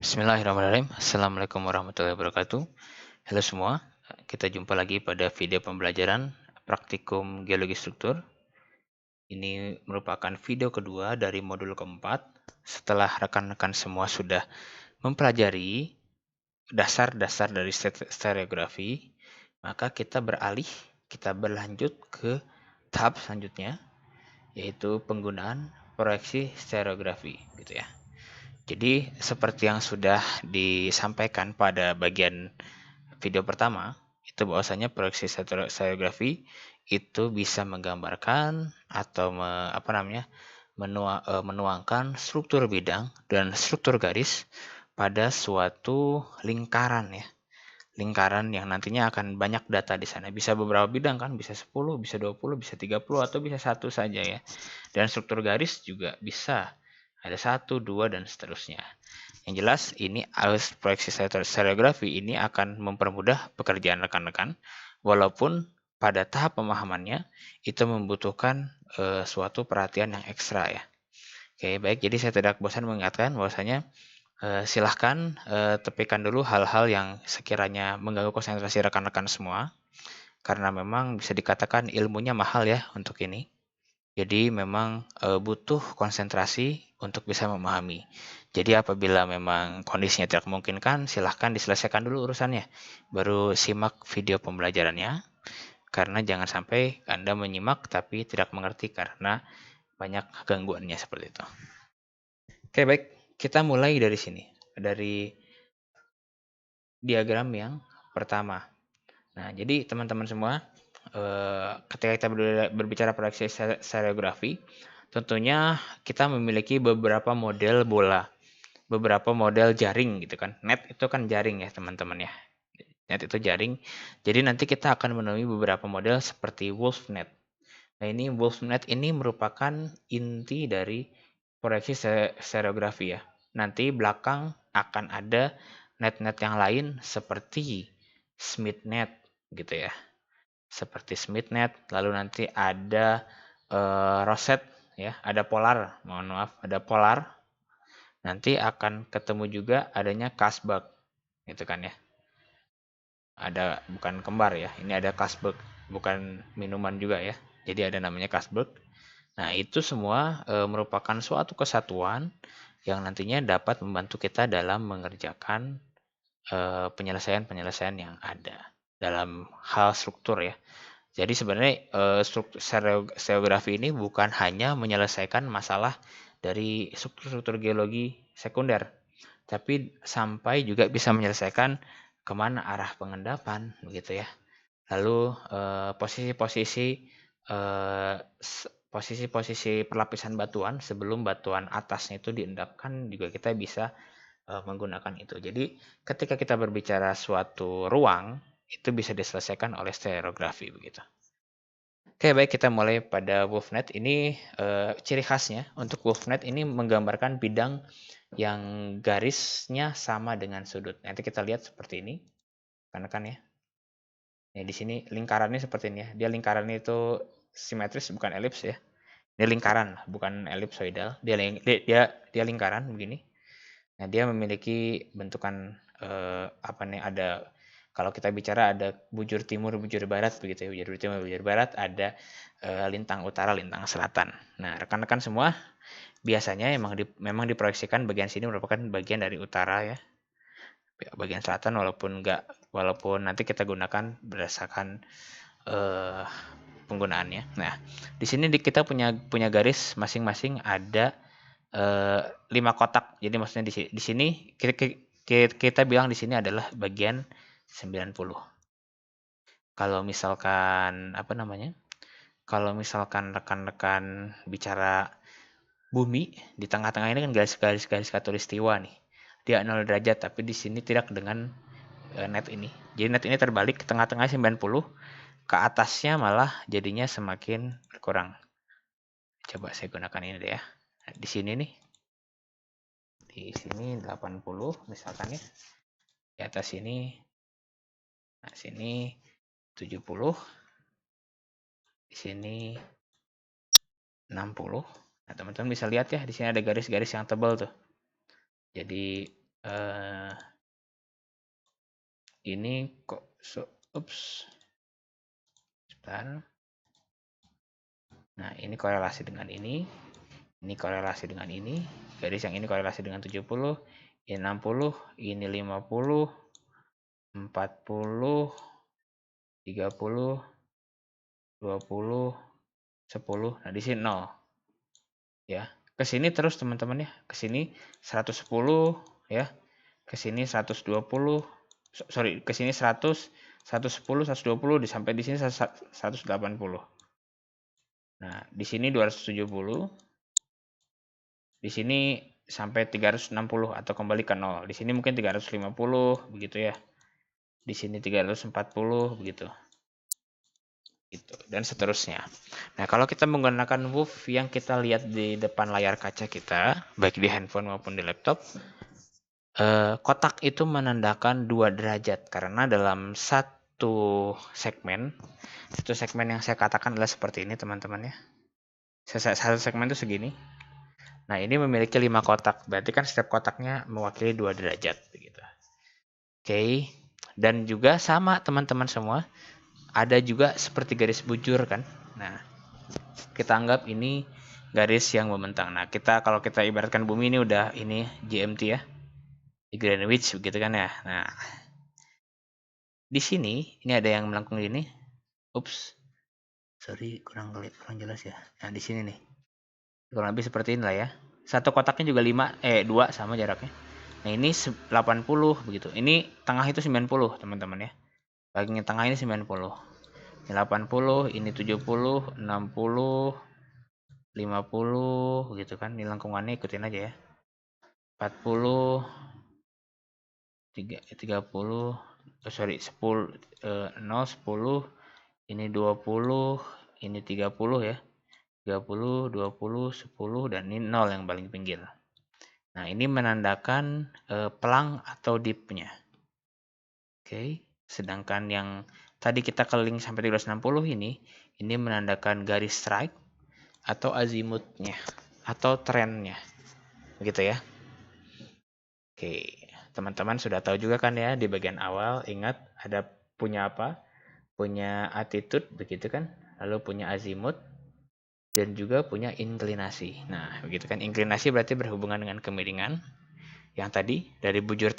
Bismillahirrahmanirrahim. Assalamualaikum warahmatullahi wabarakatuh. Halo semua, kita jumpa lagi pada video pembelajaran praktikum geologi struktur. Ini merupakan video kedua dari modul keempat. Setelah rekan-rekan semua sudah mempelajari dasar-dasar dari stereografi, maka kita berlanjut ke tahap selanjutnya, yaitu penggunaan proyeksi stereografi, gitu ya. Jadi, seperti yang sudah disampaikan pada bagian video pertama, itu bahwasanya proyeksi stereografi itu bisa menggambarkan atau menuangkan struktur bidang dan struktur garis pada suatu lingkaran ya. Lingkaran yang nantinya akan banyak data di sana. Bisa beberapa bidang kan, bisa 10, bisa 20, bisa 30, atau bisa satu saja ya. Dan struktur garis juga bisa ada 1, 2, dan seterusnya. Yang jelas ini proyeksi stereografi ini akan mempermudah pekerjaan rekan-rekan, walaupun pada tahap pemahamannya itu membutuhkan suatu perhatian yang ekstra ya. Oke, baik. Jadi saya tidak bosan mengingatkan bahwasanya silahkan tepikan dulu hal-hal yang sekiranya mengganggu konsentrasi rekan-rekan semua, karena memang bisa dikatakan ilmunya mahal ya untuk ini. Jadi memang butuh konsentrasi untuk bisa memahami. Jadi apabila memang kondisinya tidak memungkinkan, silahkan diselesaikan dulu urusannya. Baru simak video pembelajarannya, karena jangan sampai Anda menyimak tapi tidak mengerti karena banyak gangguannya seperti itu. Oke, baik. Kita mulai dari sini. Dari diagram yang pertama. Nah, jadi teman-teman semua, ketika kita berbicara proyeksi stereografi, tentunya kita memiliki beberapa model bola, beberapa model jaring gitu kan. Net itu kan jaring ya teman-teman ya. Net itu jaring. Jadi nanti kita akan menemui beberapa model seperti wolf net. Nah, ini wolf net ini merupakan inti dari proyeksi stereografi ya. Nanti belakang akan ada net-net yang lain seperti Smith net gitu ya. Seperti Smith net, lalu nanti ada Rosette ya, ada polar, mohon maaf, ada polar. Nanti akan ketemu juga adanya Kasbag gitu kan ya. Ada bukan kembar ya, ini ada Kasbag, bukan minuman juga ya. Jadi ada namanya Kasbag. Nah, itu semua merupakan suatu kesatuan yang nantinya dapat membantu kita dalam mengerjakan penyelesaian-penyelesaian yang ada dalam hal struktur ya. Jadi sebenarnya stereografi ini bukan hanya menyelesaikan masalah dari struktur-struktur geologi sekunder, tapi sampai juga bisa menyelesaikan kemana arah pengendapan, begitu ya. Lalu posisi-posisi posisi-posisi perlapisan batuan sebelum batuan atasnya itu diendapkan juga kita bisa menggunakan itu. Jadi ketika kita berbicara suatu ruang, itu bisa diselesaikan oleh stereografi begitu. Oke, baik, kita mulai pada WolfNet. Ini ciri khasnya untuk WolfNet ini menggambarkan bidang yang garisnya sama dengan sudut. Nanti kita lihat seperti ini, kan ya. Nah, di sini lingkarannya seperti ini ya. Dia lingkarannya itu simetris, bukan elips ya. Dia lingkaran, bukan elipsoidal. Dia lingkaran begini. Nah, dia memiliki bentukan apa nih, ada, kalau kita bicara ada bujur timur, bujur barat begitu ya. Bujur timur, bujur barat, ada lintang utara, lintang selatan. Nah, rekan-rekan semua, biasanya memang diproyeksikan bagian sini merupakan bagian dari utara ya. Bagian selatan walaupun nanti kita gunakan berdasarkan penggunaannya. Nah, di sini kita punya garis masing-masing ada 5 kotak. Jadi maksudnya di sini kita bilang di sini adalah bagian 90. Kalau misalkan Kalau misalkan rekan-rekan bicara bumi, di tengah-tengah ini kan garis-garis khatulistiwa nih. Dia 0 derajat, tapi di sini tidak dengan net ini. Jadi net ini terbalik, ke tengah-tengah 90, ke atasnya malah jadinya semakin berkurang. Coba saya gunakan ini deh ya. Nah, di sini 80 misalkan ya. Di atas sini, nah sini 70, di sini 60. Nah, teman-teman bisa lihat ya, di sini ada garis-garis yang tebal tuh. Jadi Ini kok ups, sebentar. Nah, ini korelasi dengan ini korelasi dengan ini, garis yang ini korelasi dengan 70, ini 60, ini 50, 40, 30, 20, 10. Nah, di sini 0. Ya. Ke sini terus teman-teman ya. Ke sini 110 ya. Ke sini 120. Sorry, ke sini 100, 110, 120 sampai di sini 180. Nah, di sini 270. Di sini sampai 360 atau kembali ke 0. Di sini mungkin 350 begitu ya. Di sini 340 begitu. Gitu, dan seterusnya. Nah, kalau kita menggunakan WOOF yang kita lihat di depan layar kaca kita, baik di handphone maupun di laptop, kotak itu menandakan 2 derajat karena dalam satu segmen yang saya katakan adalah seperti ini teman-teman ya. Satu segmen itu segini. Nah, ini memiliki 5 kotak, berarti kan setiap kotaknya mewakili 2 derajat begitu. Oke, dan juga sama teman-teman semua, ada juga seperti garis bujur kan. Nah, kita anggap ini garis yang membentang. Nah, kalau kita ibaratkan bumi ini udah ini GMT ya, di Greenwich begitu kan ya. Nah, di sini ini ada yang melengkung ini. Ups, sorry kurang jelas ya. Nah, di sini nih kurang lebih seperti inilah ya. Satu kotaknya juga 2 sama jaraknya. Nah, ini 80 begitu. Ini tengah itu 90 teman-teman ya. Bagian tengah ini 90. Ini 80, ini 70, 60, 50 gitu kan. Ini lengkungannya ikutin aja ya. 40, 30, sorry 10, 0, 10, ini 20, ini 30 ya. 30, 20, 10, dan ini 0 yang paling pinggir. Nah, ini menandakan pelang atau dipnya. Oke, sedangkan yang tadi kita keliling sampai 360 ini menandakan garis strike atau azimutnya atau trennya. Begitu ya. Oke, teman-teman sudah tahu juga kan ya di bagian awal, ingat ada punya apa? Punya attitude begitu kan? Lalu punya azimut dan juga punya inklinasi. Nah, begitu kan, inklinasi berarti berhubungan dengan kemiringan. Yang tadi dari bujur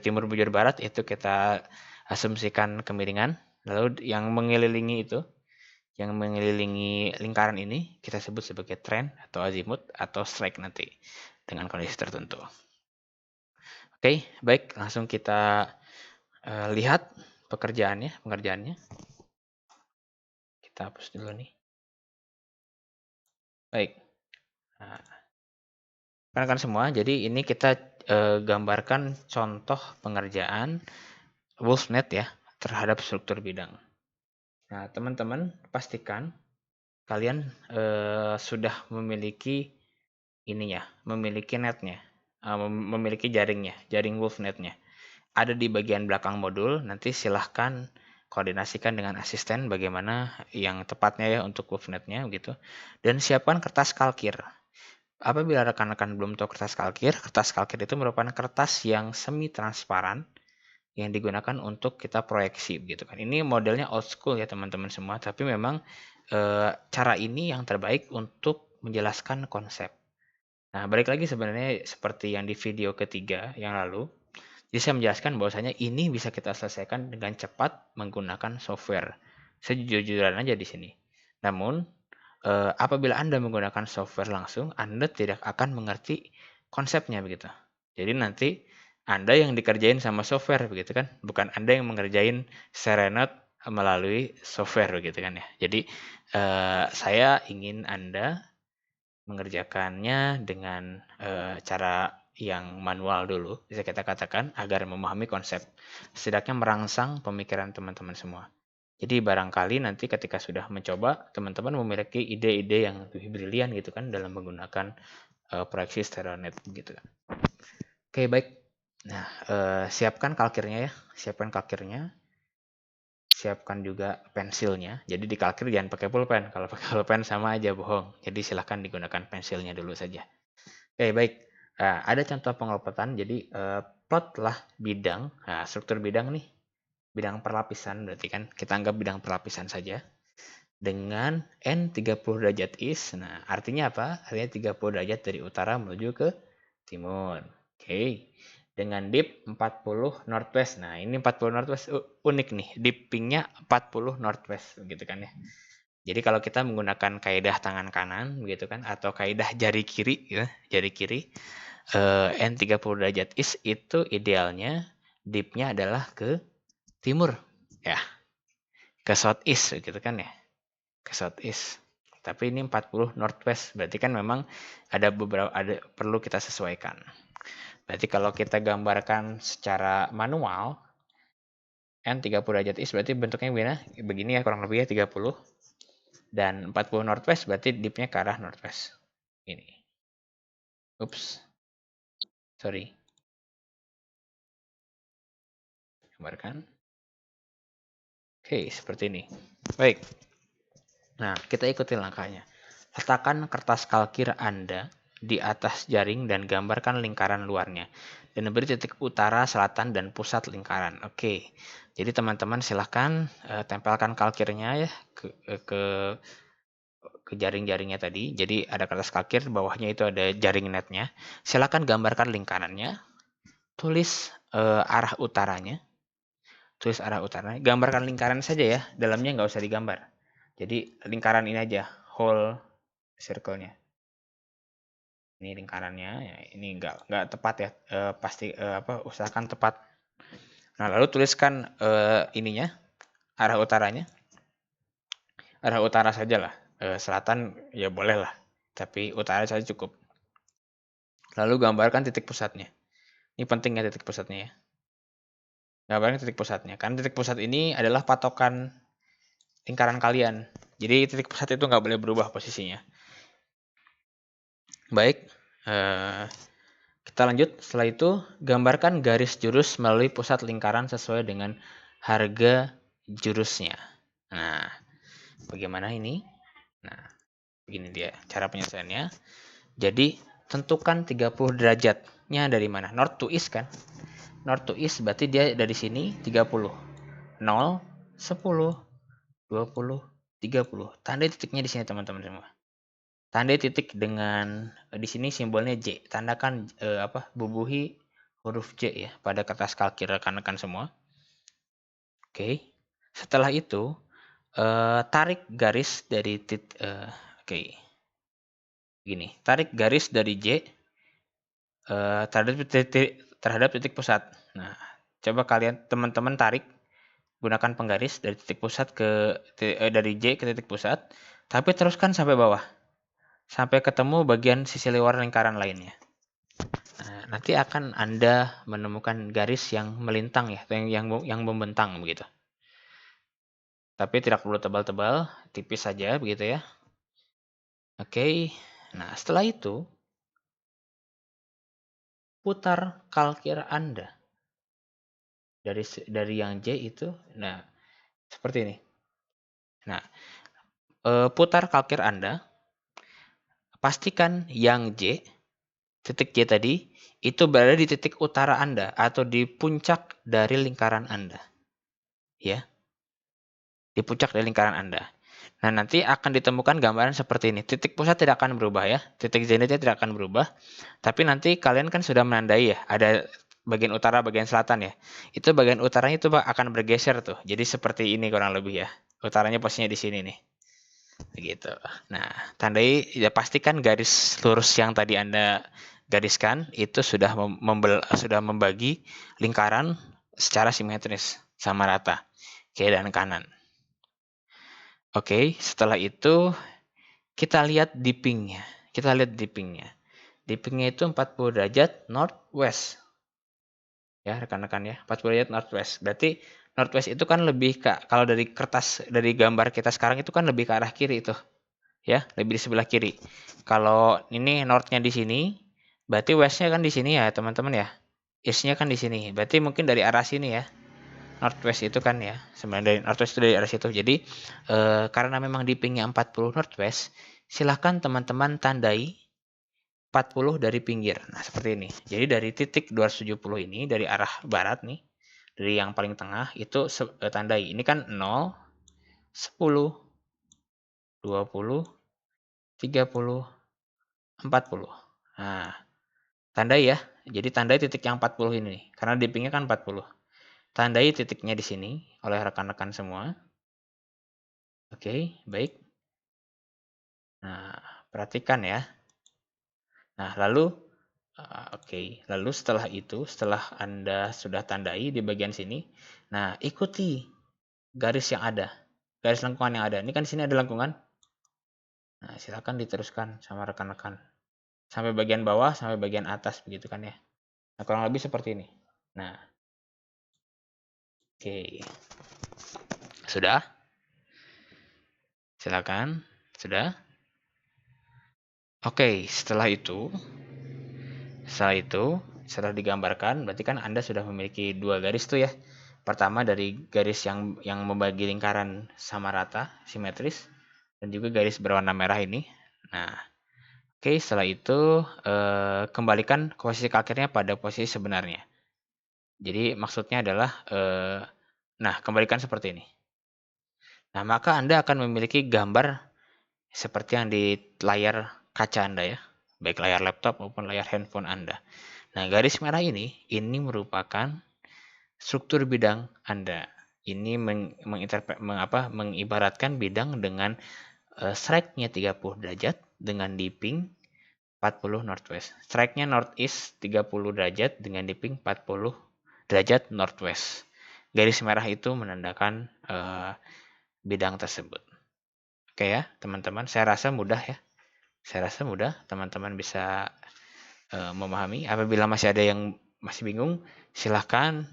timur bujur barat itu kita asumsikan kemiringan. Lalu yang mengelilingi lingkaran ini kita sebut sebagai trend atau azimut atau strike nanti dengan kondisi tertentu. Oke, baik, langsung kita lihat pengerjaannya. Kita hapus dulu nih. Baik. Nah, rekan semua, jadi ini kita gambarkan contoh pengerjaan WolfNet ya terhadap struktur bidang. Nah, teman-teman pastikan kalian sudah memiliki memiliki netnya, memiliki jaring WolfNet-nya. Ada di bagian belakang modul, nanti silahkan koordinasikan dengan asisten bagaimana yang tepatnya ya untuk WolfNet-nya gitu. Dan siapkan kertas kalkir. Apabila rekan-rekan belum tahu kertas kalkir itu merupakan kertas yang semi transparan yang digunakan untuk kita proyeksi gitu kan. Ini modelnya old school ya teman-teman semua, tapi memang cara ini yang terbaik untuk menjelaskan konsep. Nah, balik lagi sebenarnya seperti yang di video ketiga yang lalu, jadi saya menjelaskan bahwasanya ini bisa kita selesaikan dengan cepat menggunakan software. Sejujur-jujuran aja di sini. Namun, apabila Anda menggunakan software langsung, Anda tidak akan mengerti konsepnya begitu. Jadi nanti Anda yang dikerjain sama software begitu kan, bukan Anda yang mengerjain Serenode melalui software begitu kan ya. Jadi saya ingin Anda mengerjakannya dengan cara yang manual dulu, bisa kita katakan, agar memahami konsep. Setidaknya merangsang pemikiran teman-teman semua. Jadi barangkali nanti ketika sudah mencoba, teman-teman memiliki ide-ide yang lebih brilian gitu kan dalam menggunakan proyeksi stereonet gitu kan. Oke, baik. Nah, siapkan kalkirnya ya. Siapkan kalkirnya. Siapkan juga pensilnya. Jadi di kalkir jangan pakai pulpen. Kalau pakai pulpen sama aja bohong. Jadi silahkan digunakan pensilnya dulu saja. Oke, baik. Ada contoh pengelopotan, jadi plotlah bidang, struktur bidang nih, bidang perlapisan berarti kan, kita anggap bidang perlapisan saja, dengan N 30 derajat is. Nah, artinya apa? Artinya 30 derajat dari utara menuju ke timur. Oke. Dengan dip 40 northwest. Nah, ini 40 northwest unik nih. Dippingnya 40 northwest gitu kan ya. Jadi kalau kita menggunakan kaidah tangan kanan begitu kan, atau kaidah jari kiri ya, jari kiri, N 30 derajat is itu idealnya dipnya adalah ke timur ya, ke southeast gitu kan ya, ke southeast. Tapi ini 40 northwest, berarti kan memang ada perlu kita sesuaikan. Berarti kalau kita gambarkan secara manual, N 30 derajat east berarti bentuknya begini ya, kurang lebih ya 30. Dan 40 northwest berarti dipnya ke arah northwest. Ini. Ups. Sorry. Gambarkan. Oke, seperti ini. Baik. Nah, kita ikuti langkahnya. Letakkan kertas kalkir Anda di atas jaring dan gambarkan lingkaran luarnya. Dan beri titik utara, selatan, dan pusat lingkaran. Oke, jadi teman-teman silahkan tempelkan kalkirnya ya ke jaring-jaringnya tadi. Jadi ada kertas kalkir, bawahnya itu ada jaring netnya. Silahkan gambarkan lingkarannya. Tulis arah utaranya. Tulis arah utaranya. Gambarkan lingkaran saja ya, dalamnya nggak usah digambar. Jadi lingkaran ini aja, whole circle-nya. Ini lingkarannya, ya, ini nggak tepat ya, pasti usahakan tepat. Nah, lalu tuliskan ininya, arah utaranya, arah utara saja lah, selatan ya boleh lah, tapi utara saja cukup. Lalu gambarkan titik pusatnya. Ini pentingnya titik pusatnya ya. Gambarkan titik pusatnya, karena titik pusat ini adalah patokan lingkaran kalian. Jadi titik pusat itu nggak boleh berubah posisinya. Baik, kita lanjut. Setelah itu, gambarkan garis jurus melalui pusat lingkaran sesuai dengan harga jurusnya. Nah, bagaimana ini? Nah, begini dia cara penyelesaiannya. Jadi, tentukan 30 derajatnya dari mana? North to east kan? North to east berarti dia dari sini 30. 0, 10, 20, 30. Tandai titiknya di sini teman-teman semua. Tandai titik dengan di sini simbolnya J. Tandakan bubuhi huruf J ya pada kertas kalkir rekan-rekan semua. Oke. Setelah itu tarik garis dari oke. Gini, tarik garis dari J terhadap titik pusat. Nah, coba kalian teman-teman tarik gunakan penggaris dari titik pusat dari J ke titik pusat, tapi teruskan sampai bawah. Sampai ketemu bagian sisi luar lingkaran lainnya. Nah, nanti akan Anda menemukan garis yang melintang ya, yang membentang begitu. Tapi tidak perlu tebal-tebal, tipis saja begitu ya. Oke. Nah, setelah itu putar kalkir Anda dari yang J itu. Nah, seperti ini. Nah, putar kalkir Anda, pastikan yang J, titik J tadi, itu berada di titik utara Anda atau di puncak dari lingkaran Anda. Ya. Di puncak dari lingkaran Anda. Nah, nanti akan ditemukan gambaran seperti ini. Titik pusat tidak akan berubah ya. Titik zenitnya tidak akan berubah. Tapi nanti kalian kan sudah menandai ya. Ada bagian utara, bagian selatan ya. Itu bagian utaranya itu akan bergeser tuh. Jadi seperti ini kurang lebih ya. Utaranya posisinya di sini nih. Begitu. Nah, tandai ya, pastikan garis lurus yang tadi Anda gariskan itu sudah membagi lingkaran secara simetris sama rata kiri dan kanan. Oke, setelah itu kita lihat dippingnya. Dippingnya itu 40 derajat northwest. Ya, rekan-rekan ya, 40 derajat northwest. Berarti northwest itu kan lebih kalau dari kertas, dari gambar kita sekarang itu kan lebih ke arah kiri itu. Ya, lebih di sebelah kiri. Kalau ini northnya di sini, berarti westnya kan di sini ya, teman-teman ya. Eastnya kan di sini. Berarti mungkin dari arah sini ya. Northwest itu kan ya, sebenarnya dari northwest itu dari arah situ. Jadi karena memang dippingnya 40 northwest, silahkan teman-teman tandai 40 dari pinggir. Nah, seperti ini. Jadi dari titik 270 ini, dari arah barat nih, dari yang paling tengah, itu tandai. Ini kan 0, 10, 20, 30, 40. Nah, tandai ya. Jadi tandai titik yang 40 ini nih. Karena di pingnya kan 40. Tandai titiknya di sini oleh rekan-rekan semua. Oke, baik. Nah, perhatikan ya. Nah, lalu lalu setelah itu, setelah Anda sudah tandai di bagian sini, nah ikuti garis yang ada, garis lengkungan yang ada. Ini kan di sini ada lengkungan. Nah, silakan diteruskan sama rekan-rekan sampai bagian bawah, sampai bagian atas begitu kan ya. Nah, kurang lebih seperti ini. Nah, oke. Sudah? Silakan. Sudah? Oke, setelah digambarkan, berarti kan Anda sudah memiliki dua garis tuh ya. Pertama dari garis yang membagi lingkaran sama rata, simetris, dan juga garis berwarna merah ini. Nah, oke, setelah itu kembalikan posisi kalkirnya pada posisi sebenarnya. Jadi maksudnya adalah, nah kembalikan seperti ini. Nah, maka Anda akan memiliki gambar seperti yang di layar kaca Anda ya, baik layar laptop maupun layar handphone Anda. Nah, garis merah ini merupakan struktur bidang Anda. Ini mengibaratkan bidang dengan strike-nya 30 derajat dengan dipping 40 northwest. Strike-nya northeast 30 derajat dengan dipping 40 derajat northwest. Garis merah itu menandakan bidang tersebut. Oke ya, teman-teman. Saya rasa mudah ya. Teman-teman bisa memahami. Apabila masih ada yang masih bingung, silahkan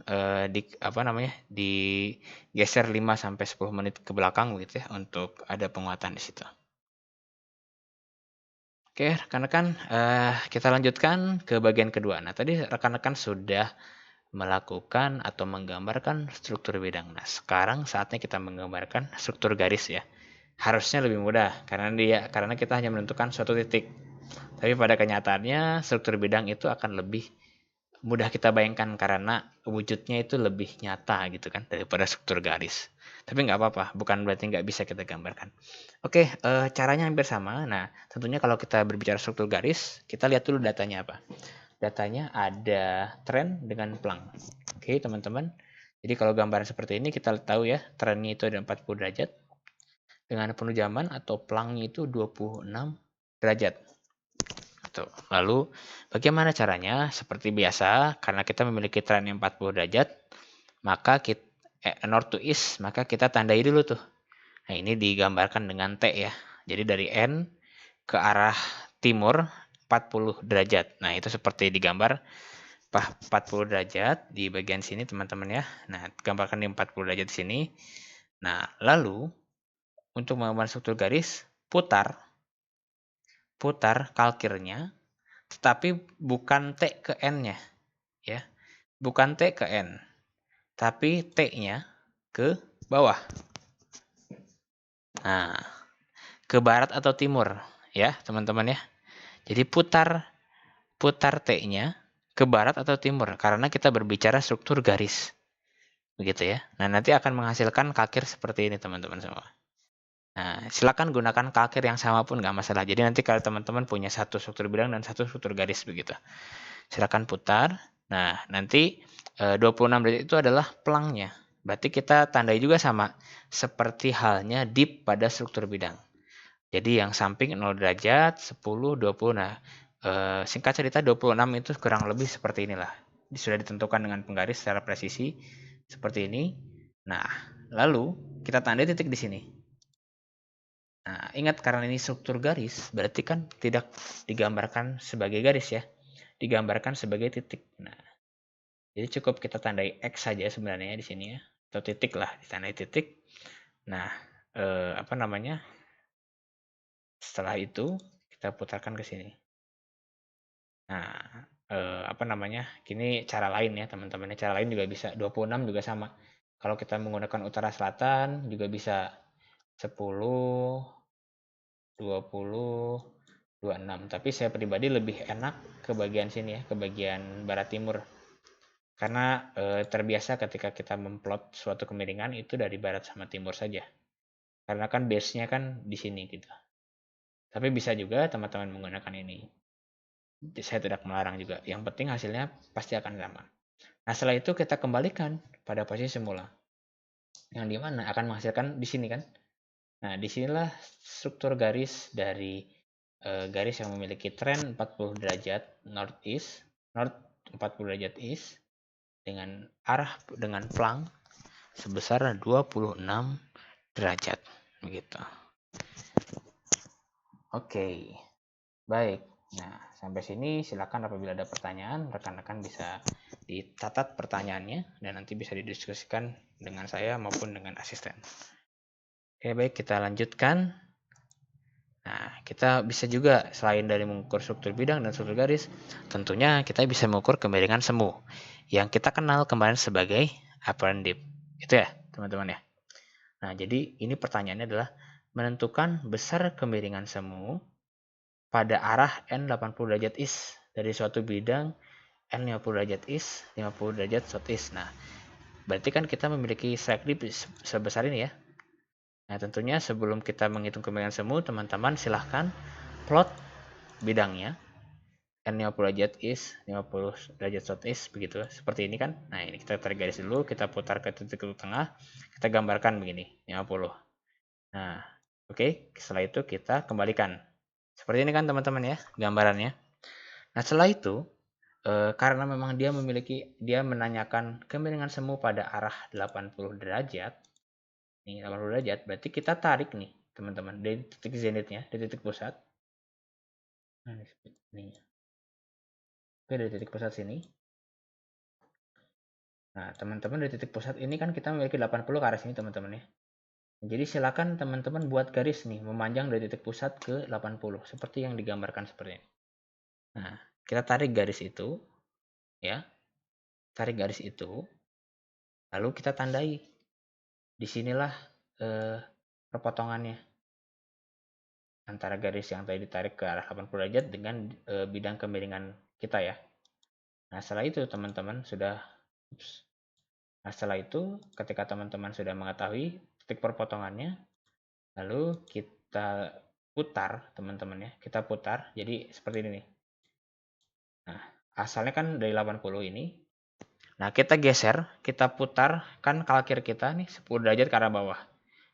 digeser 5 sampai 10 menit ke belakang begitu ya untuk ada penguatan di situ. Oke, rekan-rekan, kita lanjutkan ke bagian kedua. Nah, tadi rekan-rekan sudah melakukan atau menggambarkan struktur bidang. Nah, sekarang saatnya kita menggambarkan struktur garis ya. Harusnya lebih mudah karena kita hanya menentukan suatu titik. Tapi pada kenyataannya struktur bidang itu akan lebih mudah kita bayangkan karena wujudnya itu lebih nyata gitu kan daripada struktur garis. Tapi nggak apa-apa, bukan berarti nggak bisa kita gambarkan. Oke, caranya hampir sama. Nah, tentunya kalau kita berbicara struktur garis, kita lihat dulu datanya apa. Datanya ada tren dengan plang. Oke, teman-teman. Jadi kalau gambaran seperti ini kita tahu ya, trennya itu ada 40 derajat dengan penujaman atau plangnya itu 26 derajat. Tuh. Lalu bagaimana caranya? Seperti biasa, karena kita memiliki tren yang 40 derajat, maka north to east, maka kita tandai dulu tuh. Nah, ini digambarkan dengan T ya. Jadi dari N ke arah timur 40 derajat. Nah, itu seperti digambar 40 derajat di bagian sini teman-teman ya. Nah, gambarkan di 40 derajat di sini. Nah, lalu untuk menggambar struktur garis, putar kalkirnya tetapi bukan T ke N-nya ya. Bukan T ke N, tapi T-nya ke bawah. Nah, ke barat atau timur ya, teman-teman ya. Jadi putar T-nya ke barat atau timur karena kita berbicara struktur garis. Begitu ya. Nah, nanti akan menghasilkan kalkir seperti ini, teman-teman semua. Nah, silakan gunakan kalkir yang sama pun nggak masalah. Jadi nanti kalau teman-teman punya satu struktur bidang dan satu struktur garis begitu. Silakan putar. Nah, nanti 26 derajat itu adalah pelangnya. Berarti kita tandai juga sama. Seperti halnya dip pada struktur bidang. Jadi yang samping 0 derajat, 10, 20. Nah, singkat cerita 26 itu kurang lebih seperti inilah. Sudah ditentukan dengan penggaris secara presisi seperti ini. Nah, lalu kita tandai titik di sini. Nah, ingat karena ini struktur garis, berarti kan tidak digambarkan sebagai garis ya. Digambarkan sebagai titik. Nah, jadi cukup kita tandai X saja sebenarnya di sini ya. Atau titik lah, ditandai titik. Nah, setelah itu kita putarkan ke sini. Nah, Kini cara lain ya teman-teman. Cara lain juga bisa 26 juga sama. Kalau kita menggunakan utara selatan juga bisa 10, 20, 26. Tapi saya pribadi lebih enak ke bagian sini ya, ke bagian barat timur. Karena terbiasa ketika kita memplot suatu kemiringan itu dari barat sama timur saja. Karena kan base-nya kan di sini gitu. Tapi bisa juga teman-teman menggunakan ini. Saya tidak melarang juga. Yang penting hasilnya pasti akan sama. Nah, setelah itu kita kembalikan pada posisi semula. Yang dimana akan menghasilkan di sini kan. Nah, disinilah struktur garis dari garis yang memiliki tren 40 derajat north 40 derajat east dengan flank sebesar 26 derajat begitu. Oke. Baik. Nah, sampai sini silakan apabila ada pertanyaan, rekan-rekan bisa dicatat pertanyaannya dan nanti bisa didiskusikan dengan saya maupun dengan asisten. Oke, baik, kita lanjutkan. Nah, kita bisa juga selain dari mengukur struktur bidang dan struktur garis, tentunya kita bisa mengukur kemiringan semu yang kita kenal kemarin sebagai apparent dip. Itu ya, teman-teman ya. Nah, jadi ini pertanyaannya adalah menentukan besar kemiringan semu pada arah N80 derajat east dari suatu bidang N50 derajat east, 50 derajat southeast. Nah, berarti kan kita memiliki strike dip sebesar ini ya. Nah, tentunya sebelum kita menghitung kemiringan semu, teman-teman silahkan plot bidangnya N50 derajat east, 50 derajat southeast begitu. Seperti ini kan. Nah, ini kita tarik garis dulu, kita putar ke titik tengah, kita gambarkan begini, 50. Nah, oke, setelah itu kita kembalikan. Seperti ini kan teman-teman ya, gambarannya. Nah, setelah itu karena memang dia menanyakan kemiringan semu pada arah 80 derajat. Nih, 80 derajat, berarti kita tarik nih, teman-teman, dari titik zenitnya, dari titik pusat. Nah, nih. Oke, dari titik pusat sini. Nah, teman-teman dari titik pusat ini kan kita memiliki 80 ke arah sini, teman-teman ya. Jadi silakan teman-teman buat garis nih, memanjang dari titik pusat ke 80, seperti yang digambarkan seperti ini. Nah, kita tarik garis itu, ya. Tarik garis itu, lalu kita tandai. Disinilah perpotongannya antara garis yang tadi ditarik ke arah 80 derajat dengan bidang kemiringan kita ya. Nah, setelah itu teman-teman sudah Nah, setelah itu ketika teman-teman sudah mengetahui titik perpotongannya, lalu kita putar, teman-teman ya. Kita putar. Jadi seperti ini nih. Nah, asalnya kan dari 80 ini. Nah, kita geser, kita putar kan kalkir kita nih 10 derajat ke arah bawah.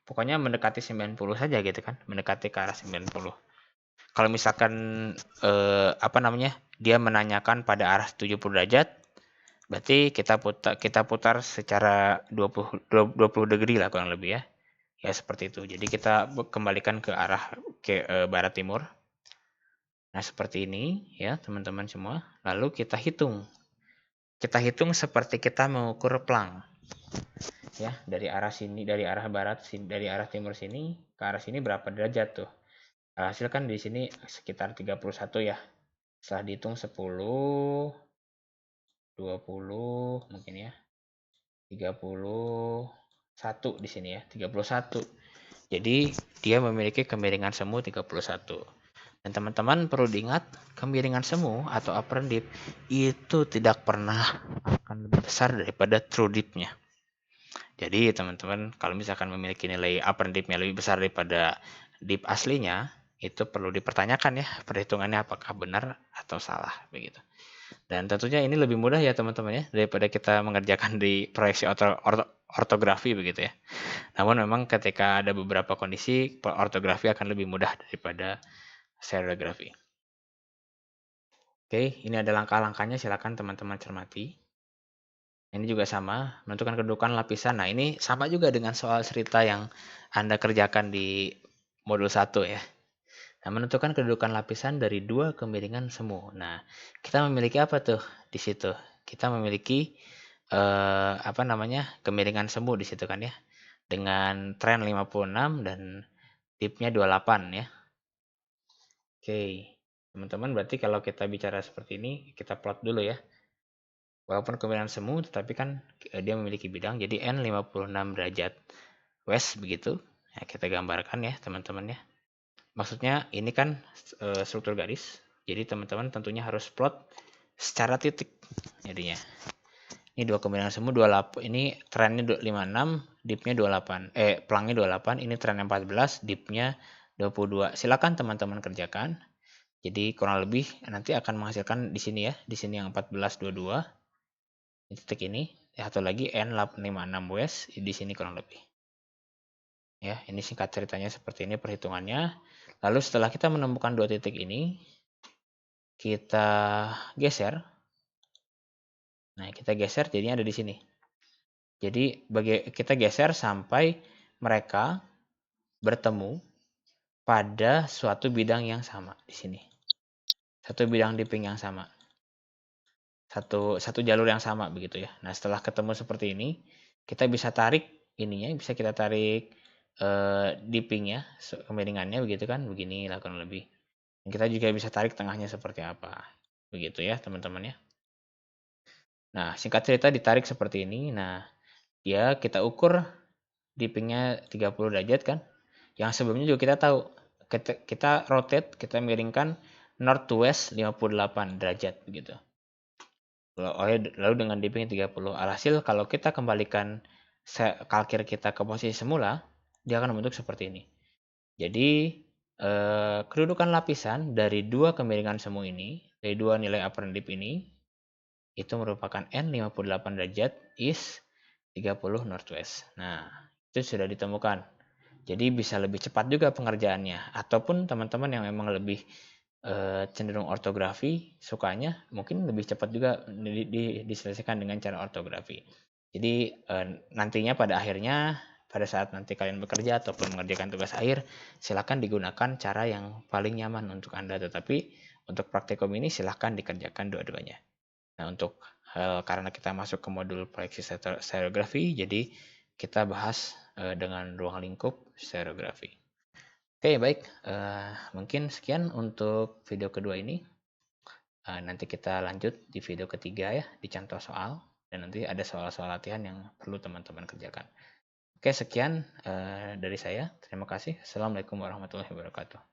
Pokoknya mendekati 90 saja gitu kan, mendekati ke arah 90. Kalau misalkan dia menanyakan pada arah 70 derajat, berarti kita putar secara 20 degree lah kurang lebih ya. Ya seperti itu. Jadi kita kembalikan ke arah barat timur. Nah, seperti ini ya, teman-teman semua. Lalu kita hitung. Kita hitung seperti kita mengukur plang. Ya, dari arah sini, dari arah barat sini, dari arah timur sini ke arah sini berapa derajat tuh? Hasil kan di sini sekitar 31 ya. Setelah dihitung 10, 20 mungkin ya. 31 di sini ya, 31. Jadi dia memiliki kemiringan semu 31. Dan teman-teman perlu diingat, kemiringan semu atau apparent dip itu tidak pernah akan lebih besar daripada true dip-nya. Jadi teman-teman kalau misalkan memiliki nilai apparent dip-nya lebih besar daripada dip aslinya, itu perlu dipertanyakan ya perhitungannya apakah benar atau salah begitu. Dan tentunya ini lebih mudah ya teman-teman ya daripada kita mengerjakan di proyeksi ortografi begitu ya. Namun memang ketika ada beberapa kondisi ortografi akan lebih mudah daripada seriografi. Oke, ini ada langkah-langkahnya, silakan teman-teman cermati. Ini juga sama, menentukan kedudukan lapisan. Nah, ini sama juga dengan soal cerita yang Anda kerjakan di modul 1 ya. Nah, menentukan kedudukan lapisan dari dua kemiringan semu. Nah, kita memiliki apa tuh di situ? Kita memiliki kemiringan semu di situ kan ya. Dengan tren 56 dan dipnya 28 ya. Oke. Teman-teman, berarti kalau kita bicara seperti ini, kita plot dulu ya. Walaupun kemiringan semu, tetapi kan dia memiliki bidang, jadi N 56 derajat west begitu. Ya, kita gambarkan ya teman-teman ya. Maksudnya ini kan struktur garis. Jadi teman-teman tentunya harus plot secara titik jadinya. Ini dua kemiringan semu 28. Ini trennya 56, dipnya 28. Pelangnya 28, ini trennya 14, dipnya 22. Silakan teman-teman kerjakan. Jadi kurang lebih nanti akan menghasilkan di sini ya, di sini yang 14 22. Di titik ini, atau lagi N56 WS di sini kurang lebih. Ya, ini singkat ceritanya seperti ini perhitungannya. Lalu setelah kita menemukan dua titik ini, kita geser. Nah, kita geser jadinya ada di sini. Jadi kita geser sampai mereka bertemu pada suatu bidang yang sama di sini. Satu bidang dipping yang sama. Satu jalur yang sama begitu ya. Nah, setelah ketemu seperti ini, kita bisa tarik ininya, bisa kita tarik dippingnya, kemiringannya begitu kan, begini lah kurang lebih. Dan kita juga bisa tarik tengahnya seperti apa. Begitu ya, teman-teman ya. Nah, singkat cerita ditarik seperti ini. Nah, kita ukur dippingnya 30 derajat kan. Yang sebelumnya juga kita tahu, kita rotate, kita miringkan north to west 58 derajat begitu. Lalu dengan dipping 30. Alhasil kalau kita kembalikan kalkir kita ke posisi semula, dia akan membentuk seperti ini. Jadi kedudukan lapisan dari dua kemiringan semu ini, dari dua nilai upper and dip ini, itu merupakan N58 derajat is 30 northwest. Nah, itu sudah ditemukan. Jadi bisa lebih cepat juga pengerjaannya. Ataupun teman-teman yang memang lebih cenderung ortografi, sukanya mungkin lebih cepat juga diselesaikan dengan cara ortografi. Jadi nantinya pada akhirnya, pada saat nanti kalian bekerja ataupun mengerjakan tugas akhir, silakan digunakan cara yang paling nyaman untuk Anda. Tetapi untuk praktikum ini silakan dikerjakan dua-duanya. Nah, untuk karena kita masuk ke modul proyeksi stereografi, jadi kita bahas dengan ruang lingkup stereografi. Oke, baik. Mungkin sekian untuk video kedua ini. Nanti kita lanjut di video ketiga ya, di contoh soal. Dan nanti ada soal-soal latihan yang perlu teman-teman kerjakan. Oke, sekian dari saya. Terima kasih. Assalamualaikum warahmatullahi wabarakatuh.